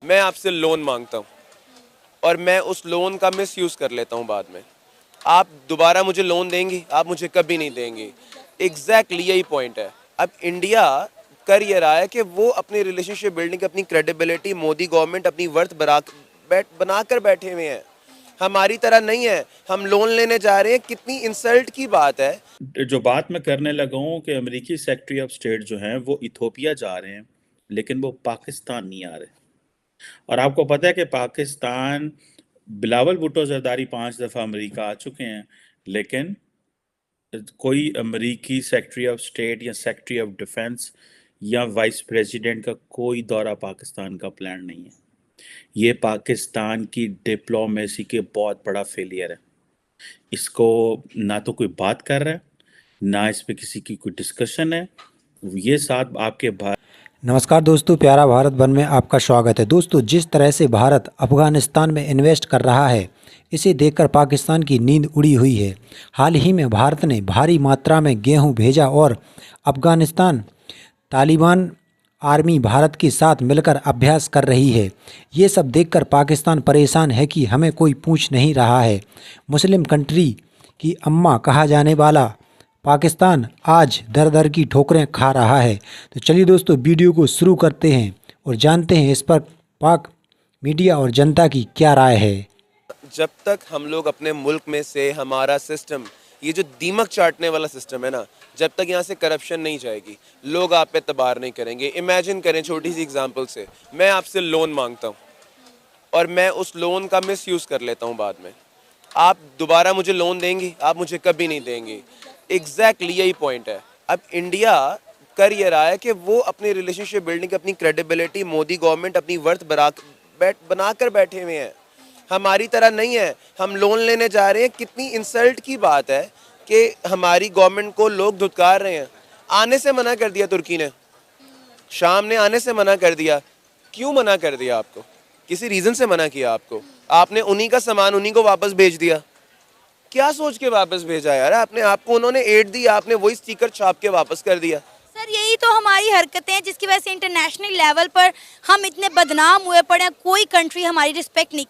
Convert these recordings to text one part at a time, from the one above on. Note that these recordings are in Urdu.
میں آپ سے لون مانگتا ہوں اور میں اس لون کا مس یوز کر لیتا ہوں بعد میں. آپ دوبارہ مجھے لون دیں گی؟ آپ مجھے کبھی نہیں دیں گی. ایگزیکٹلی یہی پوائنٹ ہے. اب انڈیا کر یہ رہا ہے کہ وہ اپنی ریلیشن شپ بلڈنگ، اپنی کریڈیبلٹی، مودی گورنمنٹ اپنی ورتھ بنا کر بیٹھے ہوئے ہیں. ہماری طرح نہیں ہے. ہم لون لینے جا رہے ہیں. کتنی انسلٹ کی بات ہے. جو بات میں کرنے لگا ہوں کہ امریکی سیکرٹری آف اسٹیٹ جو ہیں وہ ایتھوپیا جا رہے ہیں، لیکن وہ پاکستان نہیں آ رہے. اور آپ کو پتہ ہے کہ پاکستان بلاول بھٹو زرداری 5 دفعہ امریکہ آ چکے ہیں، لیکن کوئی امریکی سیکرٹری آف اسٹیٹ یا سیکرٹری آف ڈیفنس یا وائس پریزیڈنٹ کا کوئی دورہ پاکستان کا پلان نہیں ہے. یہ پاکستان کی ڈپلومیسی کے بہت بڑا فیلئر ہے. اس کو نہ تو کوئی بات کر رہا ہے، نہ اس پہ کسی کی کوئی ڈسکشن ہے. یہ ساتھ آپ کے نمسکار دوستو، پیارا بھارت بن میں آپ کا شواگت ہے. دوستو، جس طرح سے بھارت افغانستان میں انویسٹ کر رہا ہے، اسے دیکھ کر پاکستان کی نیند اڑی ہوئی ہے. حال ہی میں بھارت نے بھاری ماترا میں گیہوں بھیجا اور افغانستان طالبان آرمی بھارت کے ساتھ مل کر ابھیاس کر رہی ہے. یہ سب دیکھ کر پاکستان پریشان ہے کہ ہمیں کوئی پوچھ نہیں رہا ہے. مسلم کنٹری کی اماں کہا جانے والا پاکستان آج در در کی ٹھوکریں کھا رہا ہے. تو چلیے دوستو، ویڈیو کو شروع کرتے ہیں اور جانتے ہیں اس پر پاک میڈیا اور جنتا کی کیا رائے ہے. جب تک ہم لوگ اپنے ملک میں سے ہمارا سسٹم، یہ جو دیمک چاٹنے والا سسٹم ہے نا، جب تک یہاں سے کرپشن نہیں جائے گی، لوگ آپ پہ اعتبار نہیں کریں گے. امیجن کریں چھوٹی سی اگزامپل سے، میں آپ سے لون مانگتا ہوں اور میں اس لون کا مس یوز کر لیتا ہوں بعد میں. آپ دوبارہ مجھے لون دیں گی؟ آپ مجھے کبھی نہیں دیں گی. ایگزیکٹلی یہی پوائنٹ ہے. اب انڈیا کر یہ رہا ہے کہ وہ اپنی ریلیشن شپ بلڈنگ، اپنی کریڈیبلٹی، مودی گورنمنٹ اپنی ورتھ بنا کر بیٹھے ہوئے ہیں. ہماری طرح نہیں ہے. ہم لون لینے جا رہے ہیں. کتنی انسلٹ کی بات ہے کہ ہماری گورنمنٹ کو لوگ دھتکار رہے ہیں. آنے سے منع کر دیا ترکی نے، شام نے آنے سے منع کر دیا. کیوں منع کر دیا؟ آپ کو کسی ریزن سے منع کیا. آپ نے انہی کا سامان انہی کو واپس بھیج دیا. کیا سوچ کے واپس بھیجا یار؟ اپنے آپ کو انہوں نے ایڈ دی، آپ نے وہی سٹیکر چھاپ کے واپس کر دیا. سر، یہی تو ہماری حرکتیں ہیں جس کی وجہ سے انٹرنیشنل لیول پر ہم اتنے بدنام ہوئے پڑے ہیں. کوئی کنٹری ہماری رسپیکٹ نہیں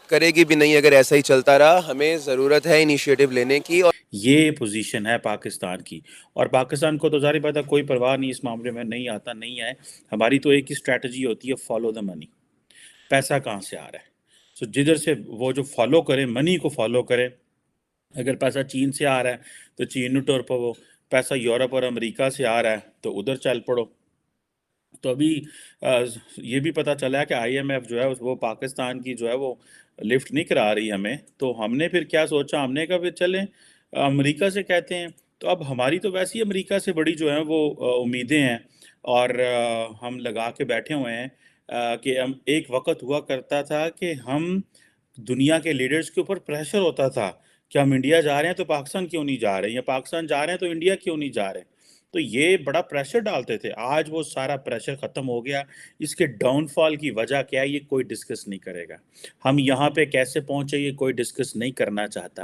کرے گی بھی نہیں اگر ایسا ہی چلتا رہا. ہمیں ضرورت ہے انیشیٹو لینے کی. اور یہ پوزیشن ہے پاکستان کی، اور پاکستان کو تو ظاہر بات ہے کوئی پرواہ نہیں اس معاملے میں، نہیں آتا نہیں ہے. ہماری تو ایک ہی اسٹریٹجی ہوتی ہے، فالو دا منی. پیسہ کہاں سے آ رہا ہے؟ سو جدھر سے وہ جو فالو کرے، منی کو فالو کرے. اگر پیسہ چین سے آ رہا ہے تو چین ٹور پو، پیسہ یورپ اور امریکہ سے آ رہا ہے تو ادھر چل پڑو. تو ابھی یہ بھی پتہ چلا ہے کہ آئی ایم ایف جو ہے وہ پاکستان کی جو ہے وہ لفٹ نہیں کرا رہی ہمیں. تو ہم نے پھر کیا سوچا، ہم نے کہا پھر چلیں امریکہ سے کہتے ہیں. تو اب ہماری تو ویسے ہی امریکہ سے بڑی جو ہیں وہ امیدیں ہیں، اور ہم لگا کے بیٹھے ہوئے ہیں کہ ہم ایک وقت ہوا کرتا تھا کہ ہم دنیا کے لیڈرز کے اوپر پریشر ہوتا تھا کہ ہم انڈیا جا رہے ہیں تو پاکستان کیوں نہیں جا رہے، یا پاکستان جا رہے ہیں تو انڈیا کیوں نہیں جا رہے. تو یہ بڑا پریشر ڈالتے تھے. آج وہ سارا پریشر ختم ہو گیا. اس کے ڈاؤن فال کی وجہ کیا ہے یہ کوئی ڈسکس نہیں کرے گا. ہم یہاں پہ کیسے پہنچے یہ کوئی ڈسکس نہیں کرنا چاہتا،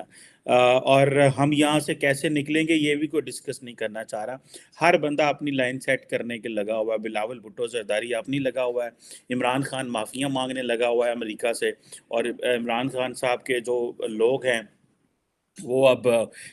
اور ہم یہاں سے کیسے نکلیں گے یہ بھی کوئی ڈسکس نہیں کرنا چاہ رہا. ہر بندہ اپنی لائن سیٹ کرنے کے لگا ہوا ہے. بلاول بھٹو زرداری اپنی لگا ہوا ہے، عمران خان معافیاں مانگنے لگا ہوا ہے امریکہ سے، اور عمران خان صاحب کے جو لوگ ہیں وہ اب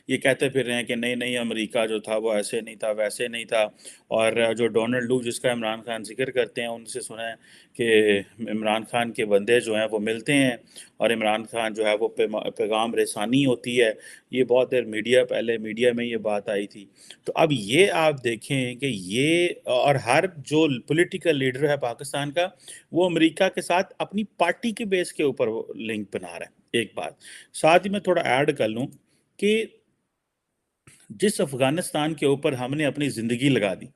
یہ کہتے پھر رہے ہیں کہ نہیں نہیں امریکہ جو تھا وہ ایسے نہیں تھا ویسے نہیں تھا. اور جو ڈونلڈ لو جس کا عمران خان ذکر کرتے ہیں، ان سے سنا ہے کہ عمران خان کے بندے جو ہیں وہ ملتے ہیں اور عمران خان جو ہے وہ پیغام رسانی ہوتی ہے. یہ بہت دیر پہلے میڈیا میں یہ بات آئی تھی. تو اب یہ آپ دیکھیں کہ یہ، اور ہر جو پولیٹیکل لیڈر ہے پاکستان کا وہ امریکہ کے ساتھ اپنی پارٹی کے بیس کے اوپر لنک بنا رہا ہے. ایک بات ساتھ ہی میں تھوڑا ایڈ کر لوں کہ جس افغانستان کے اوپر ہم نے اپنی زندگی لگا دی،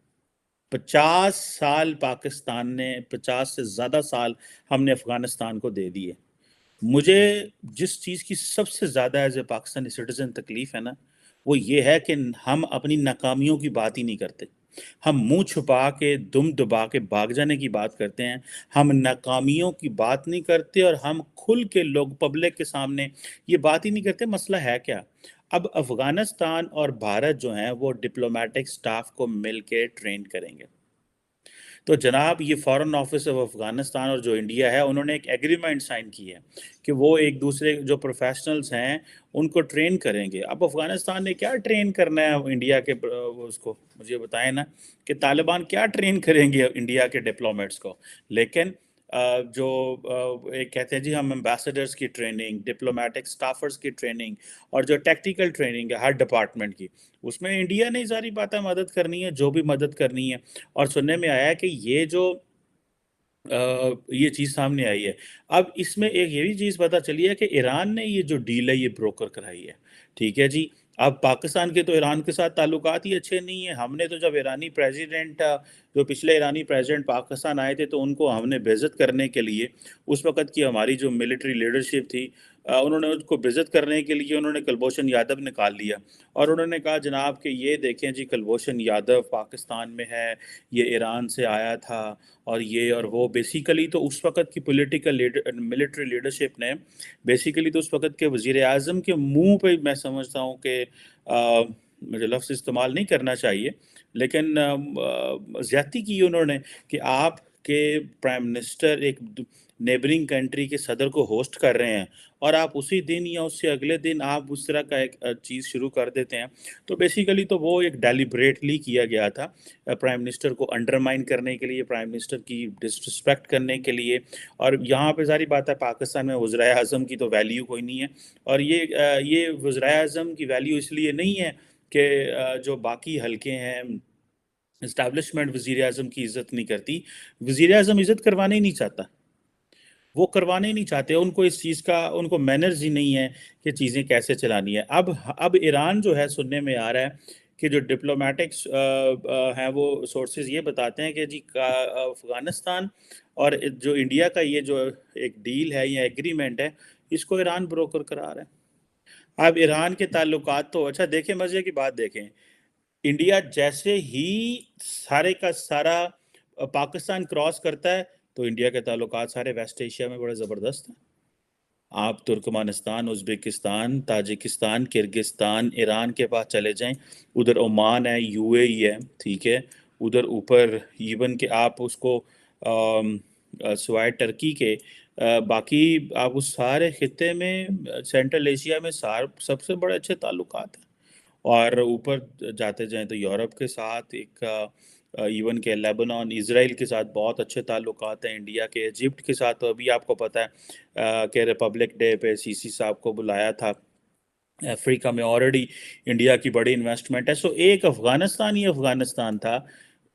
50 سال پاکستان نے، 50 سے زیادہ سال ہم نے افغانستان کو دے دیے. مجھے جس چیز کی سب سے زیادہ ایز اے پاکستانی سٹیزن تکلیف ہے نا، وہ یہ ہے کہ ہم اپنی ناکامیوں کی بات ہی نہیں کرتے. ہم منہ چھپا کے، دم دبا کے بھاگ جانے کی بات کرتے ہیں. ہم ناکامیوں کی بات نہیں کرتے، اور ہم کھل کے لوگ پبلک کے سامنے یہ بات ہی نہیں کرتے مسئلہ ہے کیا. اب افغانستان اور بھارت جو ہیں وہ ڈپلومیٹک سٹاف کو مل کے ٹرین کریں گے. تو جناب یہ فارن آفس آف افغانستان اور جو انڈیا ہے انہوں نے ایک ایگریمنٹ سائن کی ہے کہ وہ ایک دوسرے جو پروفیشنلز ہیں ان کو ٹرین کریں گے. اب افغانستان نے کیا ٹرین کرنا ہے انڈیا کے اس کو مجھے بتائیں نا کہ طالبان کیا ٹرین کریں گے انڈیا کے ڈپلومیٹس کو. لیکن جو ایک کہتے ہیں جی ہم امبیسڈرز کی ٹریننگ, ڈپلومیٹک سٹافرز کی ٹریننگ اور جو ٹیکٹیکل ٹریننگ ہے ہر ڈپارٹمنٹ کی, اس میں انڈیا نے ظاہری بات ہے مدد کرنی ہے جو بھی مدد کرنی ہے. اور سننے میں آیا ہے کہ یہ چیز سامنے آئی ہے. اب اس میں ایک یہ بھی چیز پتہ چلی ہے کہ ایران نے یہ جو ڈیل ہے یہ بروکر کرائی ہے. ٹھیک ہے جی. اب پاکستان کے تو ایران کے ساتھ تعلقات ہی اچھے نہیں ہیں. ہم نے تو جب ایرانی پریزیڈنٹ جو پچھلے ایرانی پریزیڈنٹ پاکستان آئے تھے تو ان کو ہم نے وزٹ کرنے کے لیے, اس وقت کی ہماری جو ملٹری لیڈرشپ تھی انہوں نے اس کو وزٹ کرنے کے لیے انہوں نے کلبھوشن یادو نکال لیا اور انہوں نے کہا جناب کہ یہ دیکھیں جی کلبھوشن یادو پاکستان میں ہے, یہ ایران سے آیا تھا اور یہ اور وہ. بیسیکلی تو اس وقت کی پولیٹیکل ملٹری لیڈرشپ نے بیسیکلی تو اس وقت کے وزیر اعظم کے منہ پہ میں سمجھتا ہوں کہ مجھے لفظ استعمال نہیں کرنا چاہیے لیکن زیادتی کی انہوں نے کہ آپ کے پرائم منسٹر ایک نیبرنگ کنٹری کے صدر کو ہوسٹ کر رہے ہیں اور آپ اسی دن یا اس سے اگلے دن آپ اس طرح کا ایک چیز شروع کر دیتے ہیں. تو بیسیکلی تو وہ ایک ڈیلیبریٹلی کیا گیا تھا پرائم منسٹر کو انڈرمائن کرنے کے لیے, پرائم منسٹر کی ڈسرسپیکٹ کرنے کے لیے. اور یہاں پہ ظاہری بات ہے پاکستان میں وزرائے اعظم کی تو ویلیو کوئی نہیں ہے, اور یہ وزرائے اعظم کی ویلیو اس لیے نہیں ہے کہ جو باقی حلقے ہیں اسٹیبلشمنٹ وزیر اعظم کی عزت نہیں کرتی. وزیر اعظم عزت کروانا ہی نہیں چاہتا, وہ کروانے ہی نہیں چاہتے. ان کو اس چیز کا ان کو مینرز ہی نہیں ہے کہ چیزیں کیسے چلانی ہے. اب ایران جو ہے سننے میں آ رہا ہے کہ جو ڈپلومیٹکس ہیں وہ سورسز یہ بتاتے ہیں کہ جی افغانستان اور جو انڈیا کا یہ جو ایک ڈیل ہے یا ایگریمنٹ ہے اس کو ایران بروکر کرا رہا ہے. اب ایران کے تعلقات تو اچھا دیکھیں, مزے کی بات دیکھیں, انڈیا جیسے ہی سارے کا سارا پاکستان کراس کرتا ہے تو انڈیا کے تعلقات سارے ویسٹ ایشیا میں بڑے زبردست ہیں. آپ Turkmenistan, Uzbekistan, Tajikistan, Kyrgyzstan, Iran کے پاس چلے جائیں, ادھر عمان ہے, یو اے ای ہے, ٹھیک ہے, ادھر اوپر ایون کہ آپ اس کو سوائے ٹرکی کے باقی آپ اس سارے خطے میں سینٹرل ایشیا میں سب سے بڑے اچھے تعلقات ہیں. اور اوپر جاتے جائیں تو یورپ کے ساتھ ایک ایون کہ لیبنان, اسرائیل کے ساتھ بہت اچھے تعلقات ہیں انڈیا کے. ایجپٹ کے ساتھ تو ابھی آپ کو پتہ ہے کہ ریپبلک ڈے پہ سی سی صاحب کو بلایا تھا. افریقہ میں آلریڈی انڈیا کی بڑی انویسٹمنٹ ہے. سو ایک افغانستان ہی افغانستان تھا,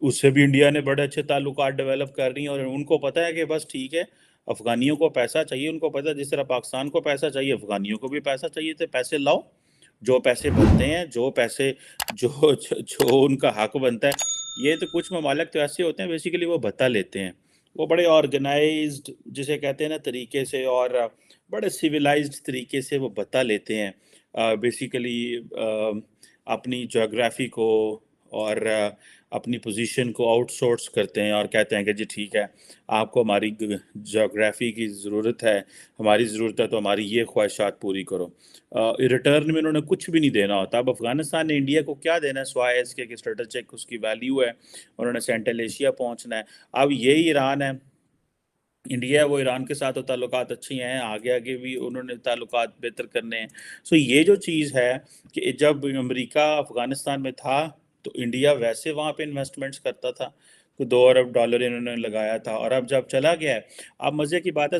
اس سے بھی انڈیا نے بڑے اچھے تعلقات ڈیولپ کر رہی ہیں. اور ان کو پتہ ہے کہ بس ٹھیک ہے افغانیوں کو پیسہ چاہیے, ان کو پتہ ہے جس طرح پاکستان کو پیسہ چاہیے افغانیوں کو بھی پیسہ چاہیے, تو پیسے لاؤ, جو پیسے بنتے ہیں, جو پیسے جو ان کا حق بنتا ہے. یہ تو کچھ ممالک تو ایسے ہوتے ہیں بیسیکلی وہ بھتہ لیتے ہیں, وہ بڑے آرگنائزڈ جسے کہتے ہیں نا طریقے سے اور بڑے سیولائزڈ طریقے سے وہ بھتہ لیتے ہیں بیسیکلی اپنی جغرافی کو اور اپنی پوزیشن کو آؤٹ سورس کرتے ہیں اور کہتے ہیں کہ جی ٹھیک ہے آپ کو ہماری جغرافی کی ضرورت ہے, ہماری ضرورت ہے تو ہماری یہ خواہشات پوری کرو. ریٹرن میں انہوں نے کچھ بھی نہیں دینا ہوتا. اب افغانستان نے انڈیا کو کیا دینا ہے سوائے اس کے کہ اسٹریٹجک اس کی ویلیو ہے, انہوں نے سینٹرل ایشیا پہنچنا ہے. اب یہی ایران ہے, انڈیا ہے وہ ایران کے ساتھ تو تعلقات اچھی ہیں, آگے بھی انہوں نے تعلقات بہتر کرنے ہیں. سو یہ جو چیز ہے کہ جب امریکہ افغانستان میں تھا تو انڈیا ویسے وہاں پہ انویسٹمنٹس کرتا تھا, تو $2 ارب انہوں نے لگایا تھا, اور اب جب چلا گیا ہے, اب مزے کی بات ہے